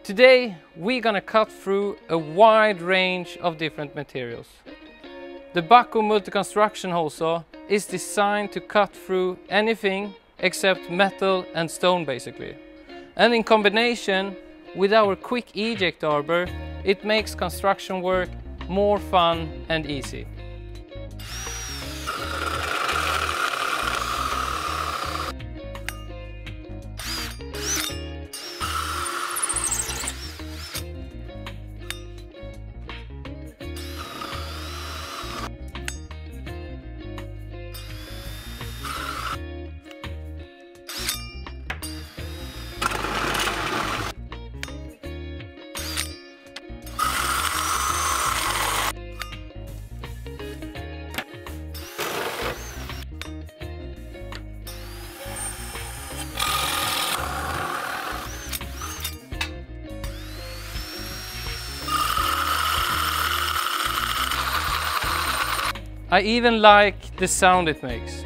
Today we're gonna cut through a wide range of different materials. The Bahco multi-construction hole saw is designed to cut through anything except metal and stone basically. And in combination with our quick eject arbor, it makes construction work more fun and easy. I even like the sound it makes.